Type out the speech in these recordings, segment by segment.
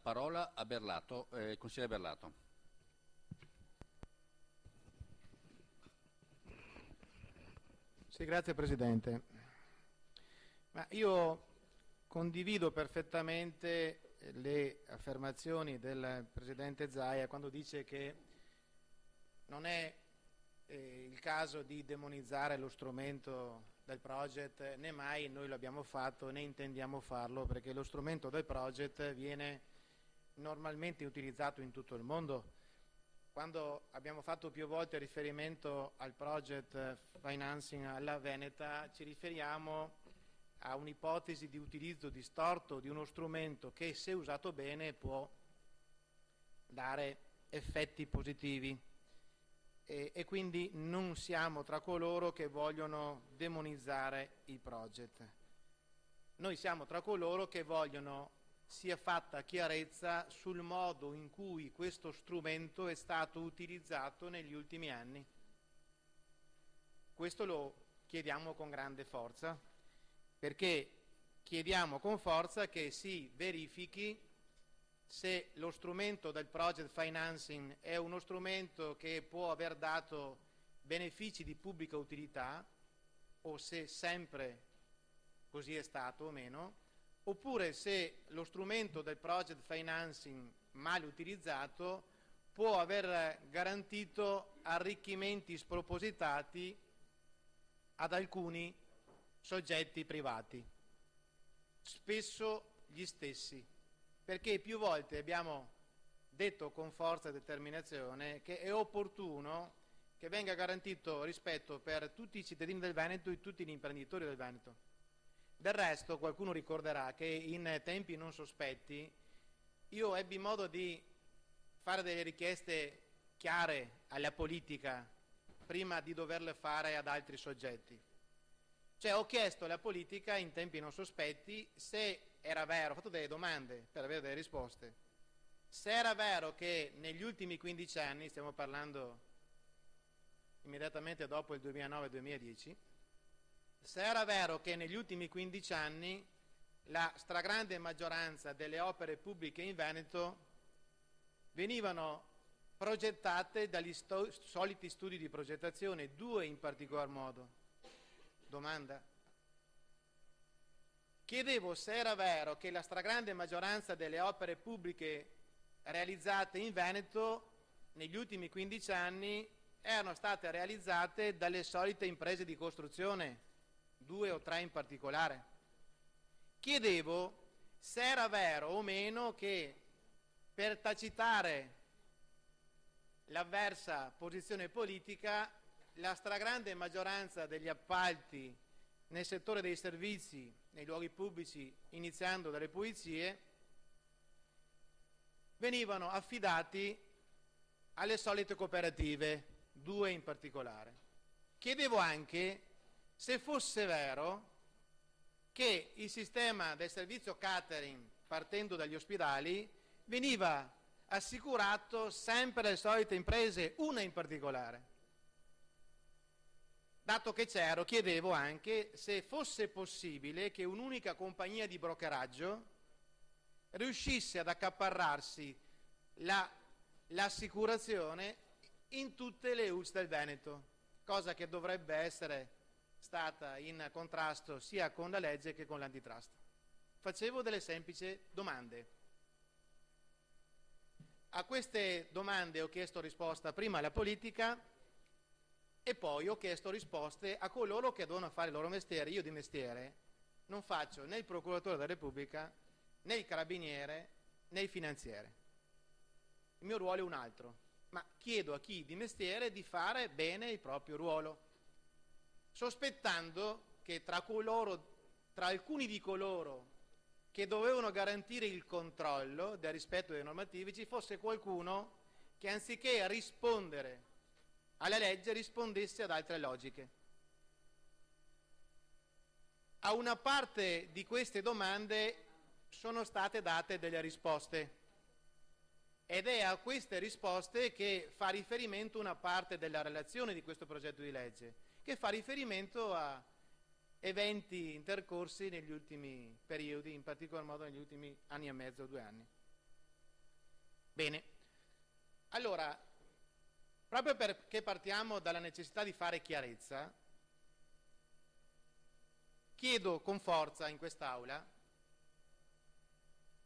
parola a Berlato, consigliere Berlato. Sì, grazie Presidente. Ma io condivido perfettamente le affermazioni del Presidente Zaia quando dice che non è il caso di demonizzare lo strumento del project, né mai noi lo abbiamo fatto né intendiamo farlo, perché lo strumento del project viene normalmente utilizzato in tutto il mondo. Quando abbiamo fatto più volte riferimento al project financing alla Veneta, ci riferiamo a un'ipotesi di utilizzo distorto di uno strumento che, se usato bene, può dare effetti positivi. E quindi non siamo tra coloro che vogliono demonizzare il project. Noi siamo tra coloro che vogliono sia fatta chiarezza sul modo in cui questo strumento è stato utilizzato negli ultimi anni. Questo lo chiediamo con grande forza, perché chiediamo con forza che si verifichi se lo strumento del project financing è uno strumento che può aver dato benefici di pubblica utilità, o se sempre così è stato o meno, oppure se lo strumento del project financing male utilizzato può aver garantito arricchimenti spropositati ad alcuni soggetti privati, spesso gli stessi, perché più volte abbiamo detto con forza e determinazione che è opportuno che venga garantito rispetto per tutti i cittadini del Veneto e tutti gli imprenditori del Veneto. Del resto qualcuno ricorderà che in tempi non sospetti io ebbi modo di fare delle richieste chiare alla politica prima di doverle fare ad altri soggetti. Cioè ho chiesto alla politica in tempi non sospetti se era vero, ho fatto delle domande per avere delle risposte, se era vero che negli ultimi 15 anni, stiamo parlando immediatamente dopo il 2009-2010, se era vero che negli ultimi 15 anni la stragrande maggioranza delle opere pubbliche in Veneto venivano progettate dagli soliti studi di progettazione, due in particolar modo. Domanda. Chiedevo se era vero che la stragrande maggioranza delle opere pubbliche realizzate in Veneto negli ultimi 15 anni erano state realizzate dalle solite imprese di costruzione, due o tre in particolare. Chiedevo se era vero o meno che, per tacitare l'avversa posizione politica, la stragrande maggioranza degli appalti nel settore dei servizi, nei luoghi pubblici, iniziando dalle pulizie, venivano affidati alle solite cooperative, due in particolare. Chiedevo anche se fosse vero che il sistema del servizio catering, partendo dagli ospedali, veniva assicurato sempre alle solite imprese, una in particolare. Dato che c'ero, chiedevo anche se fosse possibile che un'unica compagnia di brokeraggio riuscisse ad accaparrarsi l'assicurazione in tutte le ULSS del Veneto, cosa che dovrebbe essere stata in contrasto sia con la legge che con l'antitrust. Facevo delle semplici domande. A queste domande ho chiesto risposta prima alla politica e poi ho chiesto risposte a coloro che devono fare il loro mestiere. Io di mestiere non faccio né il procuratore della Repubblica, né il carabiniere, né il finanziere. Il mio ruolo è un altro, ma chiedo a chi di mestiere di fare bene il proprio ruolo, sospettando che tra alcuni di coloro che dovevano garantire il controllo del rispetto delle normative ci fosse qualcuno che, anziché rispondere alla legge, rispondesse ad altre logiche. A una parte di queste domande sono state date delle risposte ed è a queste risposte che fa riferimento una parte della relazione di questo progetto di legge, che fa riferimento a eventi intercorsi negli ultimi periodi, in particolar modo negli ultimi anni e mezzo, 2 anni. Bene, allora, proprio perché partiamo dalla necessità di fare chiarezza, chiedo con forza in quest'Aula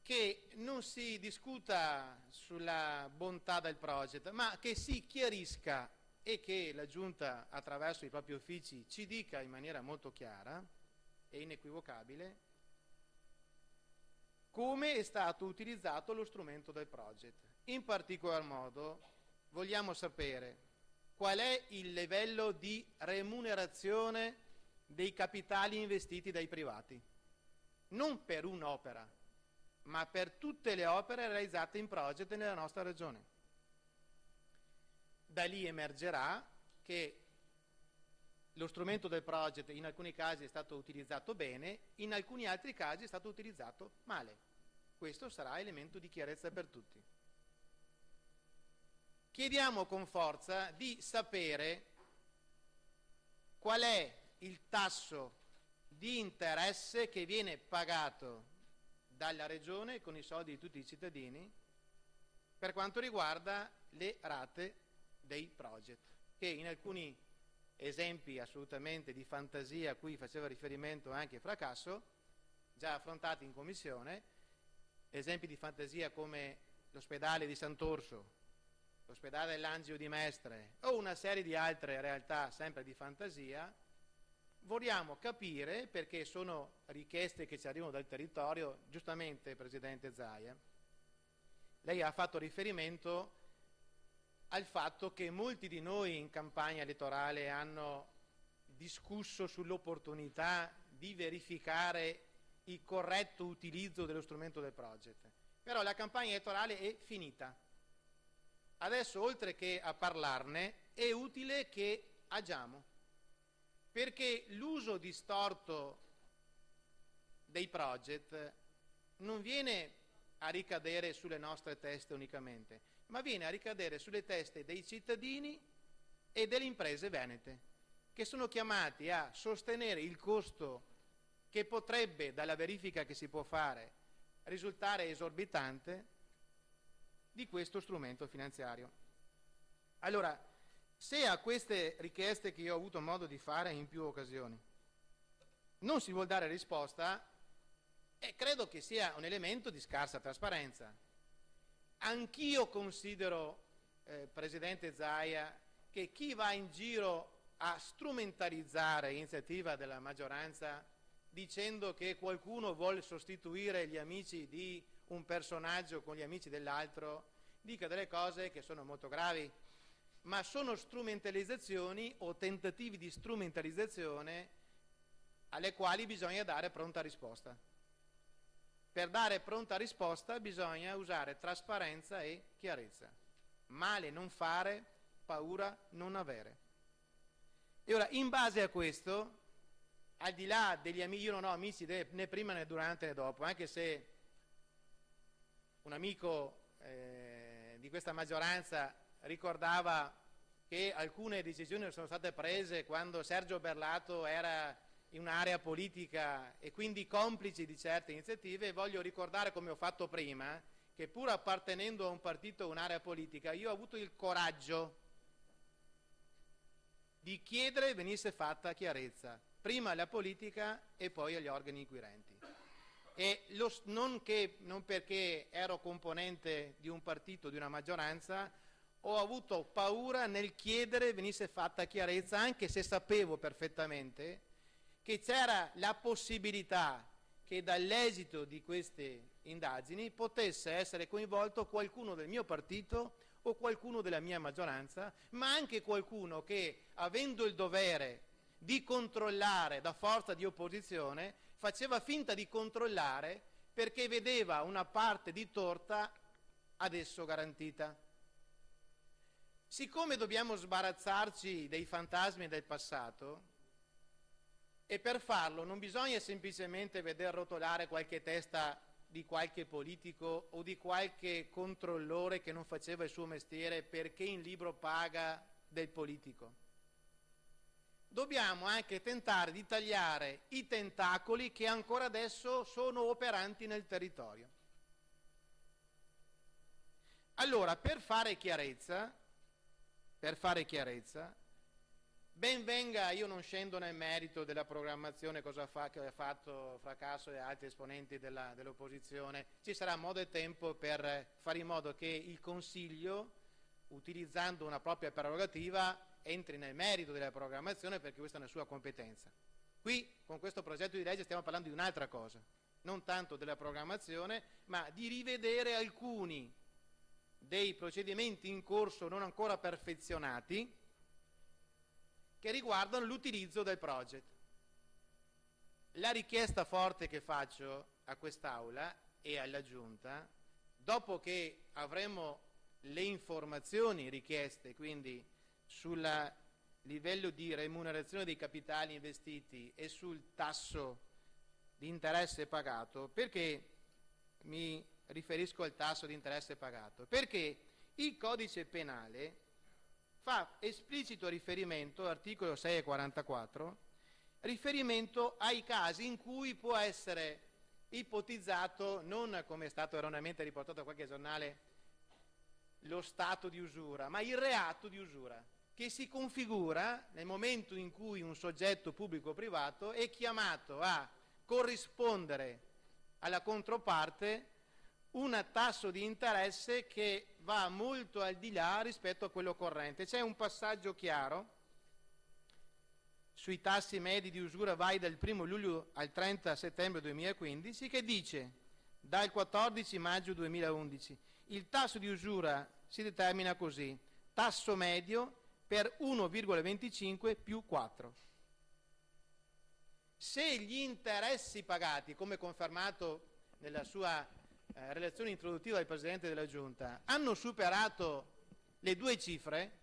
che non si discuta sulla bontà del progetto, ma che si chiarisca e che la Giunta, attraverso i propri uffici, ci dica in maniera molto chiara e inequivocabile come è stato utilizzato lo strumento del project. In particolar modo vogliamo sapere qual è il livello di remunerazione dei capitali investiti dai privati, non per un'opera, ma per tutte le opere realizzate in project nella nostra regione. Da lì emergerà che lo strumento del project in alcuni casi è stato utilizzato bene, in alcuni altri casi è stato utilizzato male. Questo sarà elemento di chiarezza per tutti. Chiediamo con forza di sapere qual è il tasso di interesse che viene pagato dalla Regione con i soldi di tutti i cittadini per quanto riguarda le rate dei project, che in alcuni esempi assolutamente di fantasia a cui faceva riferimento anche Fracasso, già affrontati in commissione, esempi di fantasia come l'ospedale di Sant'Orso, l'ospedale dell'Angio di Mestre o una serie di altre realtà sempre di fantasia, vogliamo capire, perché sono richieste che ci arrivano dal territorio. Giustamente, Presidente Zaia, lei ha fatto riferimento al fatto che molti di noi in campagna elettorale hanno discusso sull'opportunità di verificare il corretto utilizzo dello strumento del project. Però la campagna elettorale è finita. Adesso, oltre che a parlarne, è utile che agiamo, perché l'uso distorto dei project non viene a ricadere sulle nostre teste unicamente, ma viene a ricadere sulle teste dei cittadini e delle imprese venete, che sono chiamati a sostenere il costo che potrebbe, dalla verifica che si può fare, risultare esorbitante di questo strumento finanziario. Allora, se a queste richieste che io ho avuto modo di fare in più occasioni non si vuol dare risposta, credo che sia un elemento di scarsa trasparenza. Anch'io considero, Presidente Zaia, che chi va in giro a strumentalizzare l'iniziativa della maggioranza dicendo che qualcuno vuole sostituire gli amici di un personaggio con gli amici dell'altro, dica delle cose che sono molto gravi, ma sono strumentalizzazioni o tentativi di strumentalizzazione alle quali bisogna dare pronta risposta. Per dare pronta risposta bisogna usare trasparenza e chiarezza. Male non fare, paura non avere. E ora, in base a questo, al di là degli amici, io non ho amici né prima né durante né dopo, anche se un amico di questa maggioranza ricordava che alcune decisioni sono state prese quando Sergio Berlato era in un'area politica e quindi complici di certe iniziative. Voglio ricordare, come ho fatto prima, che pur appartenendo a un partito o un'area politica, io ho avuto il coraggio di chiedere venisse fatta chiarezza, prima alla politica e poi agli organi inquirenti. E non perché ero componente di un partito, di una maggioranza, ho avuto paura nel chiedere venisse fatta chiarezza, anche se sapevo perfettamente che c'era la possibilità che dall'esito di queste indagini potesse essere coinvolto qualcuno del mio partito o qualcuno della mia maggioranza, ma anche qualcuno che, avendo il dovere di controllare da forza di opposizione, faceva finta di controllare perché vedeva una parte di torta adesso garantita. Siccome dobbiamo sbarazzarci dei fantasmi del passato, e per farlo non bisogna semplicemente veder rotolare qualche testa di qualche politico o di qualche controllore che non faceva il suo mestiere perché in libro paga del politico. Dobbiamo anche tentare di tagliare i tentacoli che ancora adesso sono operanti nel territorio. Allora, per fare chiarezza, ben venga, io non scendo nel merito della programmazione, che ha fatto Fracasso e altri esponenti dell'opposizione, ci sarà modo e tempo per fare in modo che il Consiglio, utilizzando una propria prerogativa, entri nel merito della programmazione, perché questa è una sua competenza. Qui, con questo progetto di legge, stiamo parlando di un'altra cosa, non tanto della programmazione, ma di rivedere alcuni dei procedimenti in corso non ancora perfezionati che riguardano l'utilizzo del project. La richiesta forte che faccio a quest'Aula e alla Giunta, dopo che avremo le informazioni richieste, quindi sul livello di remunerazione dei capitali investiti e sul tasso di interesse pagato, perché mi riferisco al tasso di interesse pagato? Perché il codice penale fa esplicito riferimento, articolo 644, riferimento ai casi in cui può essere ipotizzato, non come è stato erroneamente riportato da qualche giornale, lo stato di usura, ma il reato di usura, che si configura nel momento in cui un soggetto pubblico o privato è chiamato a corrispondere alla controparte un tasso di interesse che va molto al di là rispetto a quello corrente. C'è un passaggio chiaro sui tassi medi di usura, vai dal 1 luglio al 30 settembre 2015, che dice: dal 14 maggio 2011 il tasso di usura si determina così: tasso medio per 1,25 più 4. Se gli interessi pagati, come confermato nella sua relazione introduttiva del Presidente della Giunta, hanno superato le 2 cifre,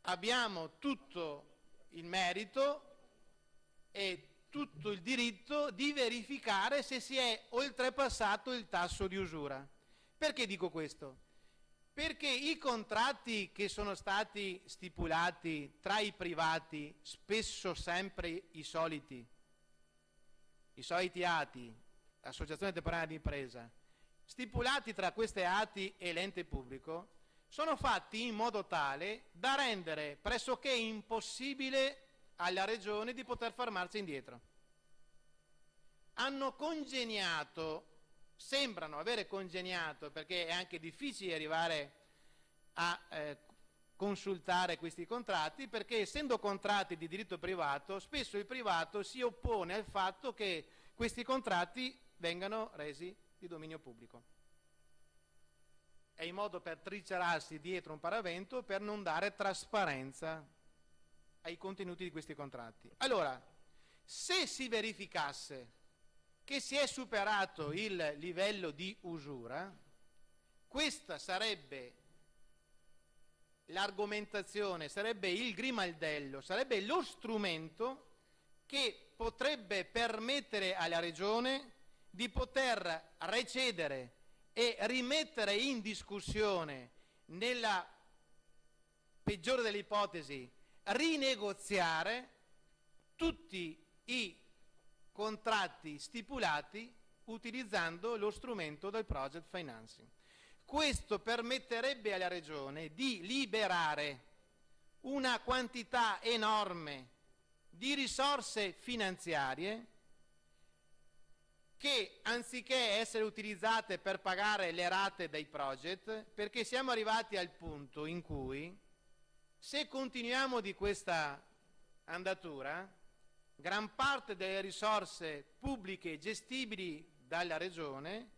abbiamo tutto il merito e tutto il diritto di verificare se si è oltrepassato il tasso di usura. Perché dico questo? Perché i contratti che sono stati stipulati tra i privati, spesso sempre i soliti ATI, Associazione Temporanea di Impresa, stipulati tra queste ATI e l'ente pubblico, sono fatti in modo tale da rendere pressoché impossibile alla Regione di poter far marcia indietro. Hanno congegnato, sembrano avere congegnato, perché è anche difficile arrivare a consultare questi contratti, perché essendo contratti di diritto privato, spesso il privato si oppone al fatto che questi contratti vengano resi di dominio pubblico. È in modo per trincerarsi dietro un paravento, per non dare trasparenza ai contenuti di questi contratti. Allora, se si verificasse che si è superato il livello di usura, questa sarebbe l'argomentazione, sarebbe il grimaldello, sarebbe lo strumento che potrebbe permettere alla Regione di poter recedere e rimettere in discussione, nella peggiore delle ipotesi, rinegoziare tutti i contratti stipulati utilizzando lo strumento del project financing. Questo permetterebbe alla Regione di liberare una quantità enorme di risorse finanziarie che, anziché essere utilizzate per pagare le rate dei project, perché siamo arrivati al punto in cui, se continuiamo di questa andatura, gran parte delle risorse pubbliche gestibili dalla Regione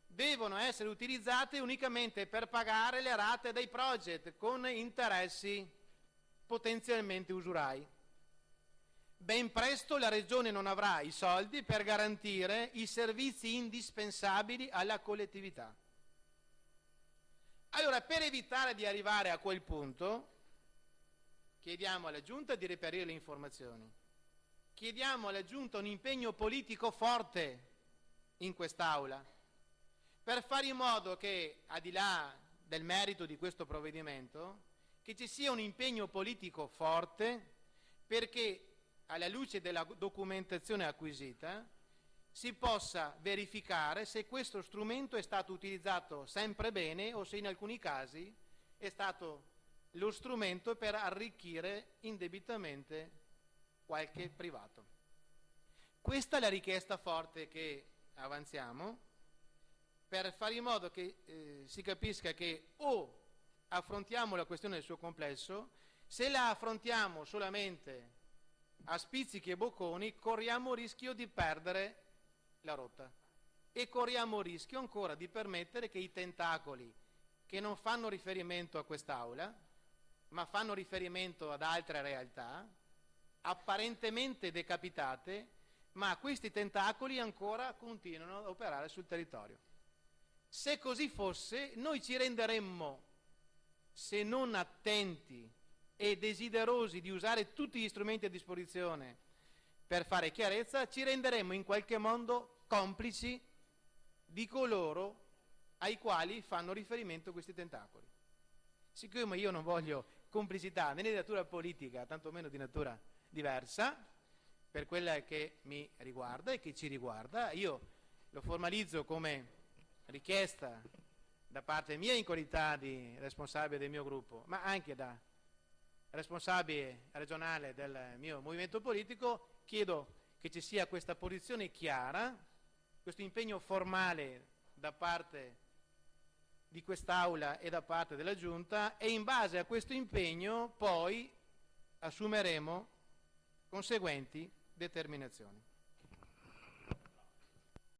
devono essere utilizzate unicamente per pagare le rate dei project con interessi potenzialmente usurai. Ben presto la Regione non avrà i soldi per garantire i servizi indispensabili alla collettività. Allora, per evitare di arrivare a quel punto, chiediamo alla Giunta di reperire le informazioni. Chiediamo alla Giunta un impegno politico forte in quest'Aula per fare in modo che, al di là del merito di questo provvedimento, che ci sia un impegno politico forte perché, alla luce della documentazione acquisita, si possa verificare se questo strumento è stato utilizzato sempre bene o se in alcuni casi è stato lo strumento per arricchire indebitamente qualche privato. Questa è la richiesta forte che avanziamo per fare in modo che si capisca che o affrontiamo la questione nel suo complesso, se la affrontiamo solamente a spizzichi e bocconi corriamo il rischio di perdere la rotta e corriamo il rischio ancora di permettere che i tentacoli che non fanno riferimento a quest'Aula ma fanno riferimento ad altre realtà apparentemente decapitate, ma questi tentacoli ancora continuano ad operare sul territorio. Se così fosse, noi ci renderemmo, se non attenti e desiderosi di usare tutti gli strumenti a disposizione per fare chiarezza, ci renderemmo in qualche modo complici di coloro ai quali fanno riferimento questi tentacoli. Siccome io non voglio complicità né di natura politica, tantomeno di natura diversa, per quella che mi riguarda e che ci riguarda, io lo formalizzo come richiesta da parte mia in qualità di responsabile del mio gruppo, ma anche da responsabile regionale del mio movimento politico, chiedo che ci sia questa posizione chiara, questo impegno formale da parte di quest'Aula e da parte della Giunta, e in base a questo impegno poi assumeremo conseguenti determinazioni.